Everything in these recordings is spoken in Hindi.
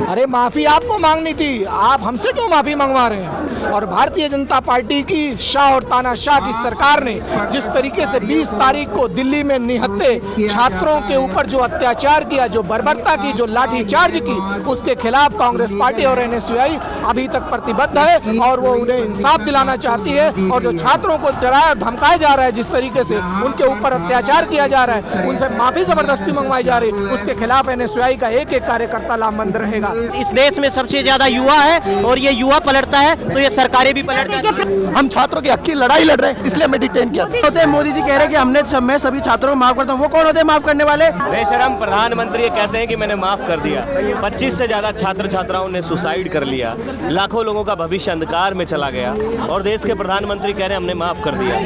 अरे माफी आपको मांगनी थी, आप हमसे क्यों माफी मंगवा रहे हैं? और भारतीय जनता पार्टी की शाह और तानाशाह की सरकार ने जिस तरीके से 20 तारीख को दिल्ली में निहत्थे छात्रों के ऊपर जो अत्याचार किया, जो बर्बरता की, जो लाठीचार्ज की, उसके खिलाफ कांग्रेस पार्टी और एनएसयूआई अभी तक प्रतिबद्ध है और वो उन्हें इंसाफ दिलाना चाहती है। और जो छात्रों को डराया और धमकाया जा रहा है, जिस तरीके से उनके ऊपर अत्याचार किया जा रहा है, उनसे माफी जबरदस्ती मंगवाई जा रही है, उसके खिलाफ एनएसयूआई का एक एक कार्यकर्ता लामबंद रहेगा। इस देश में सबसे ज्यादा युवा है और ये युवा पलटता है तो ये सरकारें भी पलट जाती हैं। हम छात्रों की हक की लड़ाई लड़ रहे हैं, इसलिए हमें डिटेन किया। होते मोदी जी कह रहे हैं कि मैं सभी छात्रों को माफ करता हूँ। वो कौन होते हैं माफ करने वाले? बेशरम प्रधानमंत्री कहते हैं कि मैंने माफ कर दिया। 25 से ज्यादा छात्र छात्राओं ने सुसाइड कर लिया, लाखों लोगों का भविष्य अंधकार में चला गया और देश के प्रधानमंत्री कह रहे हैं हमने माफ कर दिया।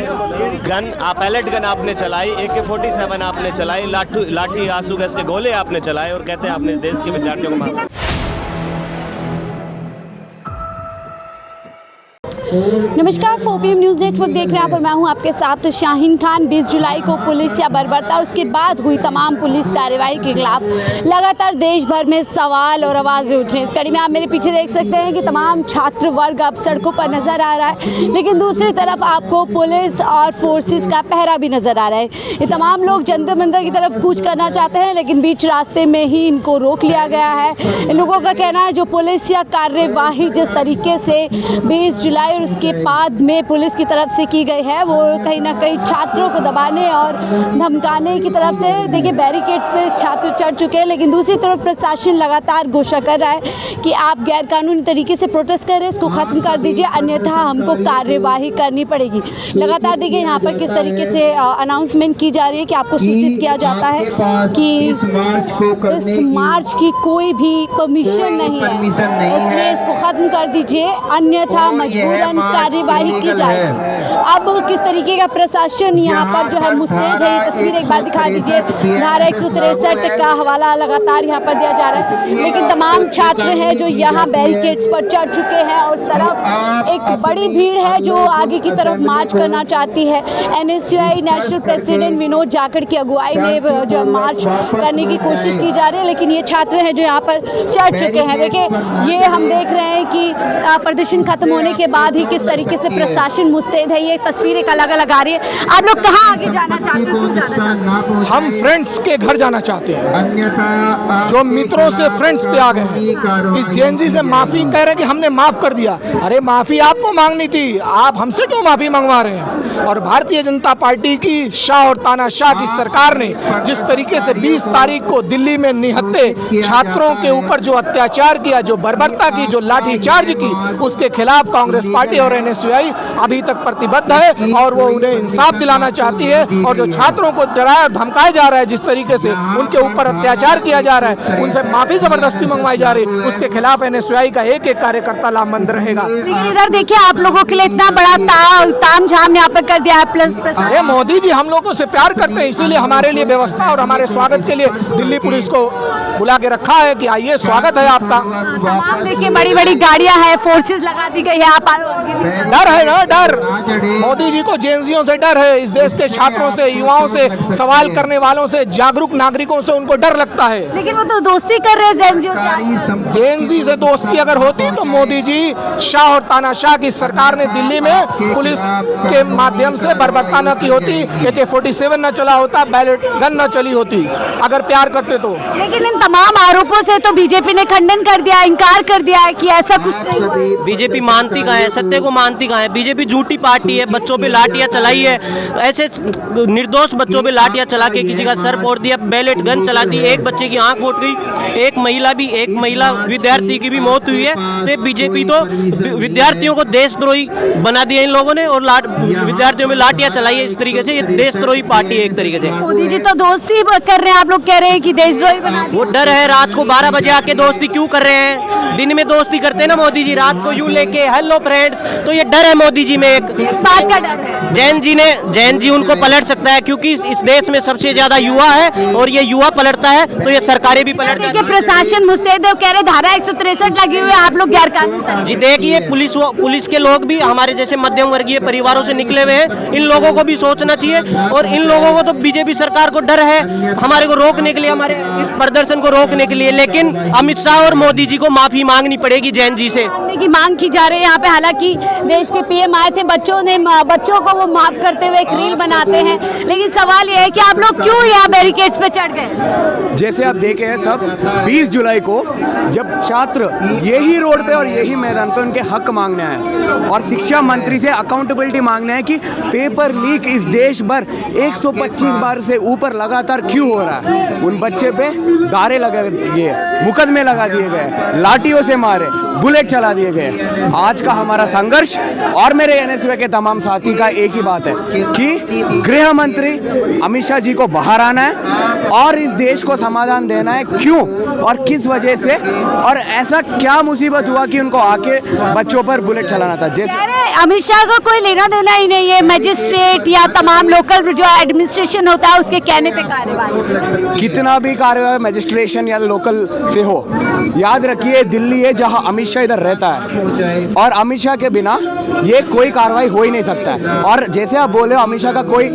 गन पैलेट गन आपने चलाई, AK-47 आपने चलाई, लाठी आंसू गैस के गोले आपने चलाए और कहते हैं आपने इस देश के विद्यार्थियों को माफ। नमस्कार, 4PM न्यूज़ नेटवर्क देख रहे हैं आप और मैं हूं आपके साथ शाहीन खान। 20 जुलाई को पुलिस या बर्बरता, उसके बाद हुई तमाम पुलिस कार्रवाई के खिलाफ लगातार देश भर में सवाल और आवाज़ें उठ रही हैं। इस कड़ी में आप मेरे पीछे देख सकते हैं कि तमाम छात्र वर्ग अब सड़कों पर नज़र आ रहा है, लेकिन दूसरी तरफ आपको पुलिस और फोर्सेस का पहरा भी नज़र आ रहा है। ये तमाम लोग जंतर मंतर की तरफ कूच करना चाहते हैं, लेकिन बीच रास्ते में ही इनको रोक लिया गया है। इन लोगों का कहना है जो पुलिस या कार्यवाही जिस तरीके से 20 जुलाई और उसके बाद में पुलिस की तरफ से की गई है, वो कहीं ना कहीं छात्रों को दबाने और धमकाने की तरफ से। देखिए, बैरिकेड्स पे छात्र चढ़ चुके हैं, लेकिन दूसरी तरफ प्रशासन लगातार घोषणा कर रहा है कि आप गैर कानूनी तरीके से प्रोटेस्ट कर रहे हैं, इसको ख़त्म कर दीजिए, अन्यथा हमको कार्यवाही करनी पड़ेगी। लगातार देखिए यहाँ पर किस तरीके से अनाउंसमेंट की जा रही है कि आपको सूचित किया जाता है कि इस मार्च की कोई भी परमिशन नहीं है, इसलिए इसको ख़त्म कर दीजिए, अन्यथा मजबूरन कार्यवाही की जाएगी। अब किस तरीके का प्रशासन यहाँ पर जो है मुस्तैद है, ये तस्वीर एक बार दिखा दीजिए। धारा 163 का हवाला लगातार यहाँ पर दिया जा रहा है, लेकिन तमाम छात्र हैं जो यहाँ बैरिकेड्स पर चढ़ चुके हैं और उस तरफ एक बड़ी भीड़ है जो आगे की तरफ मार्च करना चाहती है। NSUI national president Vinod Jakhar की अगुवाई में जो मार्च करने की कोशिश की जा रही है, लेकिन ये छात्र हैं जो यहाँ पर चढ़ चुके हैं। देखिए, ये हम देख रहे हैं कि प्रदर्शन खत्म होने के बाद ही किस तरीके से प्रशासन मुस्तैद है। ये तस्वीर एक अलग अलग आ रही है। आप लोग कहाँ आगे जाना चाहते हैं, क्यों जाना चाहते हैं? हम फ्रेंड्स के घर जाना चाहते हैं, जो मित्रों से फ्रेंड्स पे आ गए हैं। इस जेएनजी से माफी कह रहे हैं कि हमने माफ कर दिया। अरे माफी आपको मांगनी थी, आप हमसे क्यों माफी मंगवा रहे हैं? और भारतीय जनता पार्टी की शाह और तानाशाह की सरकार ने जिस तरीके से 20 तारीख को दिल्ली में निहत्थे छात्रों के ऊपर जो अत्याचार किया, जो बर्बरता की, जो लाठीचार्ज की, उसके खिलाफ कांग्रेस पार्टी और एनएसयूआई अभी तक प्रतिबद्ध है और वो उन्हें इंसाफ दिलाना चाहती है। और जो छात्रों को डराया और धमकाया जा रहा है, जिस तरीके से उनके ऊपर अत्याचार किया जा रहा है, उनसे माफी जबरदस्ती मंगवाई जा रही है, उसके खिलाफ एनएसयूआई का एक एक कार्यकर्ता लामबंद रहेगा। लेकिन इधर देखिए, आप लोगों के लिए इतना बड़ा तामझाम यहाँ पर कर दिया है प्लस। अरे मोदी जी हम लोगों से प्यार करते हैं, इसीलिए हमारे लिए व्यवस्था और हमारे स्वागत के लिए दिल्ली पुलिस को बुला के रखा है कि आइए, स्वागत है आपका। तमाम देखिए बड़ी बड़ी गाड़ियां हैं, फोर्सेस लगा दी गई है। आप डर है ना, डर। मोदी जी को जेएनजीओ से डर है, इस देश के छात्रों से, युवाओं से, सवाल करने वालों से, जागरूक नागरिकों से उनको डर लगता है। लेकिन वो तो दोस्ती कर रहे हैं जेएनजीओ से। जेएनजी से दोस्ती अगर होती तो मोदी जी, शाह और तानाशाह की सरकार ने दिल्ली में पुलिस के माध्यम से बर्बरता न की होती, AK-47 न चला होता, बैलेट गन न चली होती, अगर प्यार करते तो। लेकिन इन तमाम आरोपों से तो बीजेपी ने खंडन कर दिया, इनकार कर दिया है कि ऐसा कुछ नहीं हुआ। बीजेपी मानती कहाँ है, सत्य को मानती कहाँ है? बीजेपी झूठी पार्टी है, बच्चों पे लाठियां चलाई है, ऐसे निर्दोष बच्चों पे लाठियां चला के किसी का सर फोड़ दिया, बैलेट गन चला दी, एक बच्चे की आंख फूट गई, एक महिला विद्यार्थी की भी मौत हुई है। तो बीजेपी तो विद्यार्थियों को देशद्रोही बना दिया इन लोगों ने और विद्यार्थियों में लाठियां चलाई है। इस तरीके से ये देशद्रोही पार्टी है एक तरीके से। मोदी जी तो दोस्ती कर रहे हैं, आप लोग कह रहे हैं कि देशद्रोही बना दिया। वो डर है, रात को 12 बजे आके दोस्ती क्यों कर रहे हैं? दिन में दोस्ती करते हैं ना मोदी जी, रात को यूं लेके हेलो फ्रेंड्स बैरिकेड्स, तो ये डर है मोदी जी में। एक बात का डर है। जैन जी उनको पलट सकता है, क्योंकि इस देश में सबसे ज्यादा युवा है और ये युवा पलटता है तो ये सरकारें भी पलट जाती देखिए हैं। प्रशासन मुस्तैद है, कह रहे धारा 163 लगी हुई है, आप लोग गैर कानूनी। जी देखिए, पुलिस के लोग भी हमारे जैसे मध्यम वर्गीय परिवारों से निकले हुए हैं, इन लोगों को भी सोचना चाहिए। और इन लोगों को तो बीजेपी सरकार को डर है हमारे को रोकने के लिए, हमारे इस प्रदर्शन को रोकने के लिए, लेकिन अमित शाह और मोदी जी को माफी मांगनी पड़ेगी जैन जी से। की मांग की जा रही है यहाँ पे। हालांकि देश के पीएम आए थे, बच्चों को वो माफ करते हुए एक रील बनाते हैं, लेकिन सवाल ये है कि आप लोग क्यों यहाँ बैरिकेड्स पे चढ़ गए? जैसे आप देखे हैं सब 20 जुलाई को जब छात्र यही रोड पे और यही मैदान पे उनके हक मांगने आए और शिक्षा मंत्री से अकाउंटेबिलिटी मांगने हैं कि पेपर लीक इस देश भर 125 बार से ऊपर लगातार क्यों हो रहा है। उन बच्चे पे गारे लगा दिए, मुकदमे लगा दिए गए, लाठियों से मारे, बुलेट चला दिए गए। आज का हमारा संघर्ष और मेरे एनएसयूआई के तमाम साथी का एक ही बात है कि गृह मंत्री अमित शाह जी को बाहर आना है और इस देश को समाधान देना है क्यों और किस वजह से और ऐसा क्या मुसीबत हुआ कि उनको आके बच्चों पर बुलेट चलाना था। जैसे अमित शाह को कोई लेना देना ही नहीं है, मजिस्ट्रेट या तमाम लोकल जो एडमिनिस्ट्रेशन होता है उसके कहने पे कार्यवाही। कितना भी कार्रवाई मजिस्ट्रेशन या लोकल से हो, याद रखिए दिल्ली है जहां अमित शाह इधर रहता है और अमित शाह के बिना ये कोई कार्रवाई हो ही नहीं सकता है। और जैसे आप बोले अमित शाह का कोई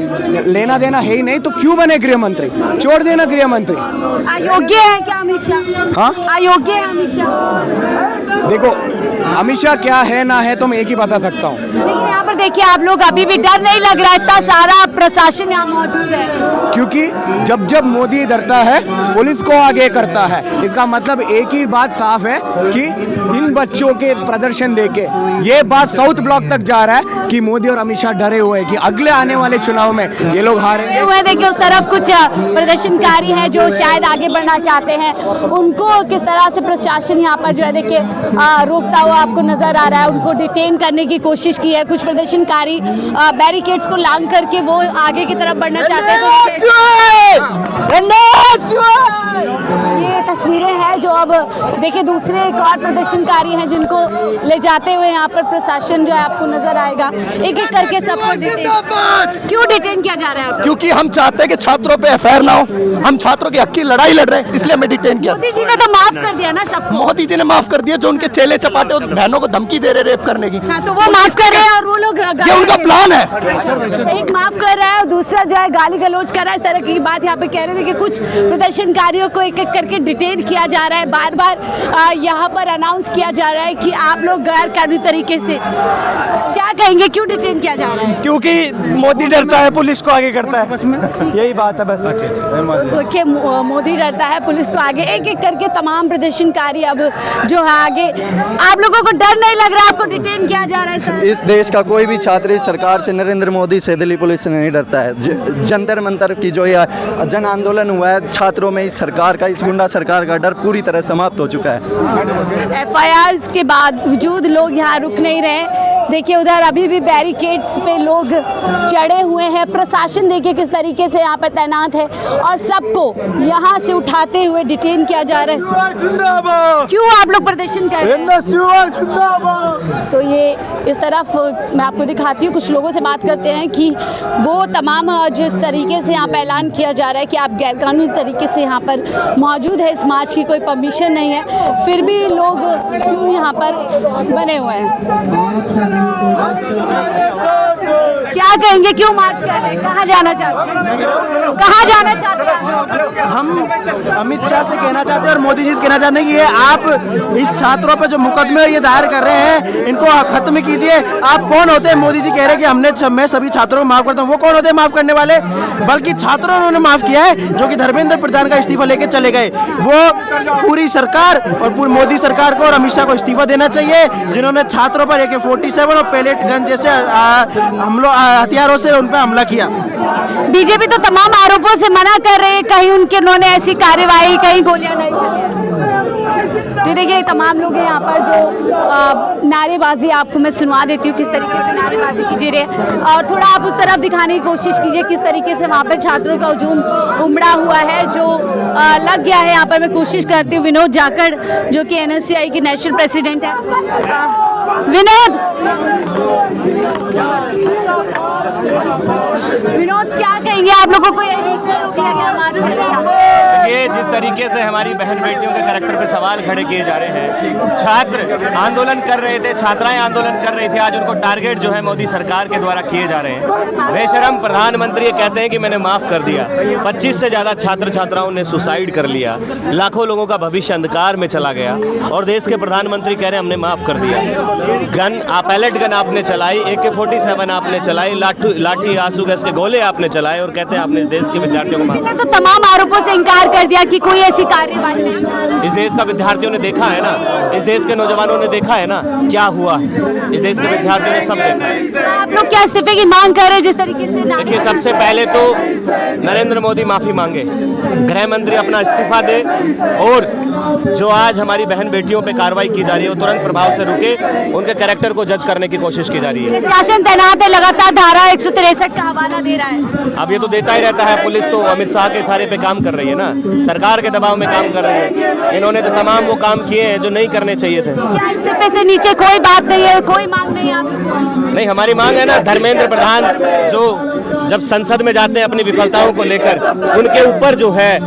लेना देना है ही नहीं तो क्यों बने गृह मंत्री? छोड़ देना गृह मंत्री। अयोग्य है क्या अमित शाह? हाँ, अयोग्य है अमित शाह? देखो अमित शाह क्या है ना है तो मैं एक ही बता सकता हूँ। लेकिन यहाँ पर देखिए आप लोग अभी भी डर नहीं लग रहा, इतना सारा प्रशासन यहाँ मौजूद है। क्योंकि जब जब मोदी डरता है पुलिस को आगे करता है, इसका मतलब एक ही बात साफ है कि इन बच्चों के प्रदर्शन देके ये बात साउथ ब्लॉक तक जा रहा है कि मोदी और अमित शाह डरे हुए हैं कि अगले आने वाले चुनाव में ये लोग हारेंगे। देखिए उस तरफ कुछ प्रदर्शनकारी हैं जो शायद आगे बढ़ना चाहते हैं, उनको किस तरह से प्रशासन यहाँ पर जो है देखिए रोकता हुआ आपको नजर आ रहा है। उनको डिटेन करने की कोशिश की है, कुछ प्रदर्शनकारी बैरिकेड्स को लांग करके वो आगे की तरफ बढ़ना चाहते हैं। ये तस्वीरें हैं जो अब देखिए दूसरे एक और प्रदर्शनकारी हैं जिनको ले जाते हुए यहाँ पर प्रशासन जो है आपको नजर आएगा। एक एक करके सबको क्यों डिटेन किया जा रहा है? क्योंकि हम चाहते हैं कि छात्रों पे एफआईआर ना हो, हम छात्रों की हक की लड़ाई लड़ रहे हैं, इसलिए हमें डिटेन किया। मोदी जी ने तो माफ कर दिया ना सबको। मोदी जी ने माफ कर दिया, जो उनके चेले चपाटे और बहनों को धमकी दे रहे रेप करने की। हाँ, तो वो माफ कर रहे हैं और वो लोग ये उनका प्लान है। एक माफ कर रहा है और दूसरा जो है गाली गलौज कर रहा है। इस तरह की बात यहाँ पे कह रहे थे कि कुछ प्रदर्शनकारियों को एक एक करके डिटेन किया जा रहा है। बार बार यहाँ पर अनाउंस किया जा रहा है कि आप लोग गैर कानूनी तरीके से, क्या कहेंगे क्यों डिटेन किया जा रहा है? क्योंकि मोदी डरता है, पुलिस को आगे करता है, यही बात है बस। देखिए मोदी डरता है, पुलिस को आगे, एक एक करके तमाम प्रदर्शनकारी अब जो है आगे। आप लोगों को डर नहीं लग रहा? आपको डिटेन किया जा रहा है सर? इस देश का कोई भी छात्र इस सरकार से, नरेंद्र मोदी से, दिल्ली पुलिस से नहीं डरता है। जंतर मंतर की जो ये जन आंदोलन हुआ है छात्रों में, इस सरकार का, इस गुंडा सरकार का डर पूरी तरह समाप्त हो चुका है। एफआईआर्स के बावजूद लोग यहाँ रुक नहीं रहे। देखिए उधर अभी भी बैरिकेड्स पे लोग चढ़े हुए हैं। प्रशासन देखिए किस तरीके से यहाँ पर तैनात है और सबको यहाँ से उठाते हुए डिटेन किया जा रहा है। क्यों आप लोग प्रदर्शन कर रहे हैं? तो ये इस तरफ मैं आपको दिखाती हूँ, कुछ लोगों से बात करते हैं कि वो तमाम जिस तरीके से यहाँ पर ऐलान किया जा रहा है कि आप गैरकानूनी तरीके से यहाँ पर मौजूद है, इस मार्च की कोई परमिशन नहीं है, फिर भी लोग क्यों यहाँ पर बने हुए हैं? क्या कहेंगे, क्यों मार्च कर रहे हैं? कहाँ जाना चाहते हैं? कहाँ जाना चाहते हैं? हम अमित शाह से कहना चाहते हैं और मोदी जी से कहना चाहते हैं कि ये आप इस छात्रों पे जो मुकदमे ये दायर कर रहे हैं इनको खत्म कीजिए। आप कौन होते हैं? मोदी जी कह रहे हैं कि मैं सभी छात्रों को माफ करता हूँ। वो कौन होते हैं माफ करने वाले? बल्कि छात्रों ने उन्होंने माफ किया है जो कि धर्मेंद्र प्रधान का इस्तीफा लेके चले गए। वो पूरी सरकार और पूरी मोदी सरकार को और अमित शाह को इस्तीफा देना चाहिए, जिन्होंने छात्रों पर AK-47 और पेलेट गन जैसे हथियारों से उन पर हमला किया। बीजेपी तो तमाम आरोपों से मना कर रहे हैं, कहीं उन्होंने ऐसी कार्यवाही, कहीं गोलियां नहीं चली। तो देखिए तमाम लोग हैं यहाँ पर जो नारेबाजी आपको मैं सुनवा देती हूँ किस तरीके से नारेबाजी कीजिए रहे, और थोड़ा आप उस तरफ दिखाने की कोशिश कीजिए किस तरीके से वहाँ पर छात्रों का हुजूम उमड़ा हुआ है जो लग गया है। यहाँ पर मैं कोशिश करती हूँ विनोद जाखड़ जो कि NSUI की नेशनल प्रेसिडेंट है। विनोद क्या कहेंगे आप लोगों को? ये बीच में रोक लिया गया मार्च करने का। ये जिस तरीके से हमारी बहन बेटियों के कैरेक्टर पे सवाल खड़े किए जा रहे हैं, छात्र आंदोलन कर रहे थे, छात्राएं आंदोलन कर रही थी, आज उनको टारगेट जो है मोदी सरकार के द्वारा किए जा रहे हैं। बेशरम प्रधानमंत्री ये कहते हैं कि मैंने माफ कर दिया। 25 से ज्यादा छात्र छात्राओं ने सुसाइड कर लिया, लाखों लोगों का भविष्य अंधकार में चला गया, और देश के प्रधानमंत्री कह रहे हैं हमने माफ कर दिया। गन पैलेट गन आपने चलाई, AK-47 आपने चलाई, लाठी आंसू गैस के गोले आपने चलाए, और कहते हैं आपने इस देश के विद्यार्थियों को माफ। तो तमाम आरोपों से इनकार कर दिया कि कोई ऐसी कार्यवाही नहीं। इस देश का विद्यार्थियों ने देखा है ना, इस देश के नौजवानों ने देखा है ना क्या हुआ है, इस देश के विद्यार्थियों ने सब देखा है। आप लोग क्या इस्तीफे की मांग कर रहे हैं जिस तरीके से? देखिए, सबसे पहले तो नरेंद्र मोदी माफी मांगे, गृह मंत्री अपना इस्तीफा दे, और जो आज हमारी बहन बेटियों पे कार्रवाई की जा रही है वो तुरंत प्रभाव से रुके, उनके कैरेक्टर को जज करने की कोशिश की जा रही है। प्रशासन तैनात है, लगातार धारा 163 का हवाला दे रहा है। अब ये तो देता ही रहता है, पुलिस तो अमित शाह के इशारे पे काम कर रही है ना, सरकार के दबाव में काम कर रही है। इन्होंने तो तमाम वो काम किए हैं जो नहीं करने चाहिए थे। क्या इस्तीफे से नीचे कोई बात नहीं है, कोई मांग नहीं है आप? नहीं, हमारी मांग है ना, धर्मेंद्र प्रधान जो जब संसद में जाते हैं अपनी विफलताओं को लेकर, उनके ऊपर जो है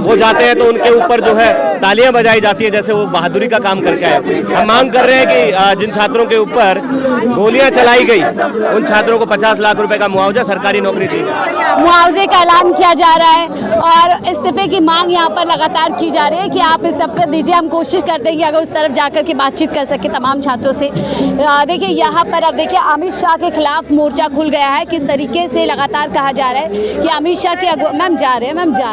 वो जाते हैं तो उनके ऊपर जो है तालियां बजाई जाती है, जैसे वो बहादुरी का काम करके आए। हम मांग कर रहे हैं कि जिन छात्रों के ऊपर गोलियां चलाई गई, उन छात्रों को 50 लाख रुपए का मुआवजा, सरकारी नौकरी दी जाए। मुआवजे का ऐलान किया जा रहा है और इस्तीफे की मांग यहाँ पर लगातार की जा रही है कि आप इस्तीफा दीजिए। हम कोशिश करते हैं कि अगर उस तरफ जाकर के बातचीत कर सके तमाम छात्रों से। देखिए यहाँ पर अब देखिए अमित शाह के खिलाफ मोर्चा खुल गया है। किस तरीके से लगातार कहा जा रहा है कि अमित शाह के मैम जा रहे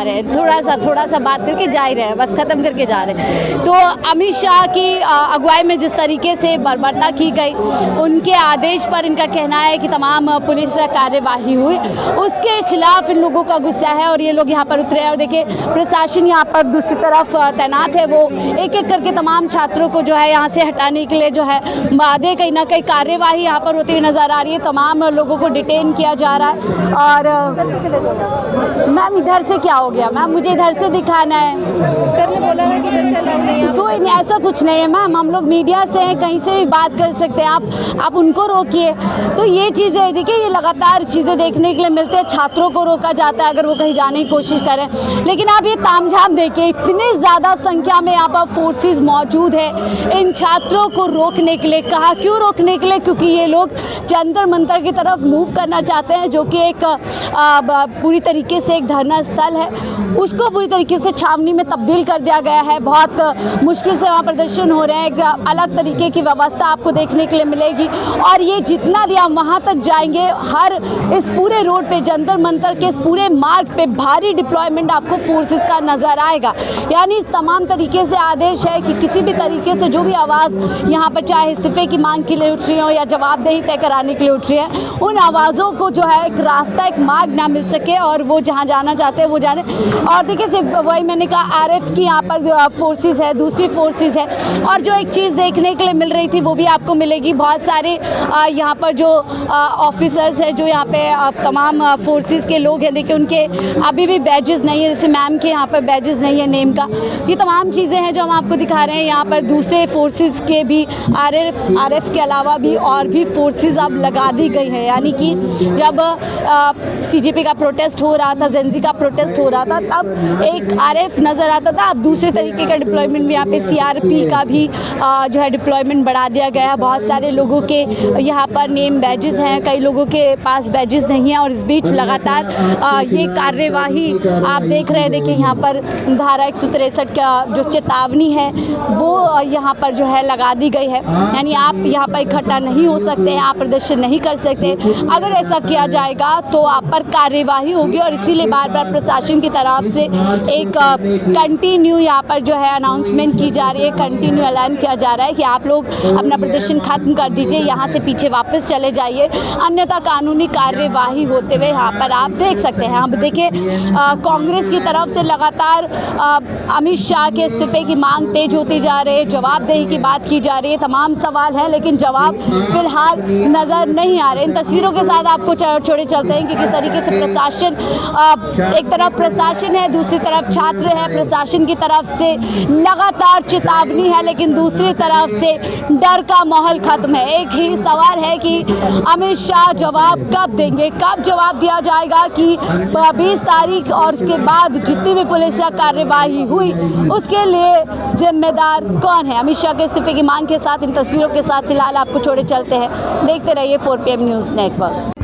हैं, थोड़ा सा बात करके जा ही रहे हैं, बस खत्म करके जा रहे हैं। तो अमित शाह की अगुवाई में जिस तरीके से बर्बरता की गई, उनके आदेश पर इनका कहना है कि तमाम पुलिस कार्यवाही हुई, उसके खिलाफ इन लोगों का गुस्सा है और ये लोग यहाँ पर उतरे हैं। और देखिए प्रशासन यहाँ पर दूसरी तरफ तैनात है, वो एक एक करके तमाम छात्रों को जो है यहाँ से हटाने के लिए जो है वादे कहीं ना कहीं कार्यवाही यहाँ पर होती हुई नजर आ रही है। तमाम लोगों को डिटेन किया जा रहा है। और मैम इधर से क्या हो गया मैम, मुझे इधर से दिखाना है। सर ने बोला है कि इधर से अलाउ नहीं है। कोई नहीं, ऐसा कुछ नहीं है मैम, हम लोग मीडिया से हैं, कहीं से भी बात कर सकते हैं, आप उनको रोकिए। तो ये चीज़ें देखिए, ये लगातार चीज़ें देखने के लिए मिलते हैं, छात्रों को रोका जाता है अगर वो कहीं जाने की कोशिश करें। लेकिन आप ये तामझाम देखिए, इतनी ज़्यादा संख्या में यहाँ पर फोर्सेस मौजूद है इन छात्रों को रोकने के लिए। कहा क्यों रोकने के लिए? क्योंकि ये लोग जंतर मंतर की तरफ मूव करना चाहते हैं, जो कि एक पूरी तरीके से एक धरना स्थल है, उसको पूरी तरीके से छावनी में तब्दील कर दिया गया है। बहुत मुश्किल से वहाँ प्रदर्शन हो रहे हैं, एक अलग तरीके की व्यवस्था आपको देखने के लिए मिलेगी। और ये जितना भी आप वहाँ तक जाएंगे, हर इस पूरे रोड पे, जंतर मंतर के इस पूरे मार्ग पे भारी डिप्लॉयमेंट आपको फोर्सेस का नज़र आएगा। यानी तमाम तरीके से आदेश है कि किसी भी तरीके से जो भी आवाज़ यहाँ पर चाहे इस्तीफे की मांग के लिए उठ रही हो या जवाबदेही तय कराने के लिए उठ रही है, उन आवाज़ों को जो है एक रास्ता, एक मार्ग ना मिल सके और वो जहाँ जाना चाहते हैं वो जाने। और देखिए सिर्फ वही मैंने कहा, RF की यहाँ पर फोर्सेस है, दूसरी फोर्सेस है, और जो एक चीज़ देखने के लिए मिल रही थी वो भी आपको मिलेगी। बहुत सारे यहाँ पर जो ऑफिसर्स हैं, जो यहाँ पे तमाम फोर्सेस के लोग हैं, देखिए उनके अभी भी बैजेस नहीं है, जैसे मैम के यहाँ पर बैजेस नहीं है नेम का। ये तमाम चीज़ें हैं जो हम आपको दिखा रहे हैं। यहाँ पर दूसरे फोर्सेस के भी RF के अलावा भी और भी फोर्सेस अब लगा दी गई है। यानी कि जब CJP का प्रोटेस्ट हो रहा था, जेंजी का प्रोटेस्ट हो रहा था, तब एक RF नज़र आता था। अब दूसरे तरीके का डिप्लॉयमेंट भी यहाँ पे CRP का भी जो है डिप्लॉयमेंट बढ़ा दिया गया है। बहुत सारे लोगों के यहाँ पर नेम बैजेस हैं, कई लोगों के पास बैजेस नहीं हैं। और इस बीच लगातार ये कार्यवाही आप देख रहे हैं। देखिए यहाँ पर धारा 163 का जो चेतावनी है वो यहाँ पर जो है लगा दी गई है। यानी आप यहाँ पर इकट्ठा नहीं हो सकते हैं, आप प्रदर्शन नहीं कर सकते। अगर ऐसा किया जाएगा तो आप पर कार्यवाही होगी। और इसीलिए बार बार प्रशासन की तरफ से एक कंटिन्यू यहाँ पर जो है अनाउंसमेंट की जा रही है, कंटिन्यू ऐलान किया जा रहा है कि आप लोग अपना प्रदर्शन खत्म कर दीजिए, यहाँ से पीछे वापस चले जाइए, अन्यथा कानूनी कार्यवाही होते हुए यहाँ पर आप देख सकते हैं। अब देखिए कांग्रेस की तरफ से लगातार अमित शाह के इस्तीफे की मांग तेज होती जा रही है, जवाबदेही की बात की जा रही है, तमाम सवाल हैं लेकिन जवाब फिलहाल नज़र नहीं आ रहे। इन तस्वीरों के साथ आपको छोड़े चलते हैं कि किस तरीके से प्रशासन, एक तरफ प्रशासन है, दूसरी तरफ छात्र है। प्रशासन की तरफ से लगातार चेतावनी है, लेकिन दूसरी तरफ से डर का माहौल खत्म है। एक ही सवाल है कि अमित शाह जवाब कब देंगे, कब जवाब दिया जाएगा कि 20 तारीख और उसके बाद जितनी भी पुलिस या कार्यवाही हुई उसके लिए जिम्मेदार कौन है। अमित शाह के इस्तीफे की मांग के साथ इन तस्वीरों के साथ फिलहाल आपको छोड़े चलते हैं। देखते रहिए 4PM न्यूज़ नेटवर्क।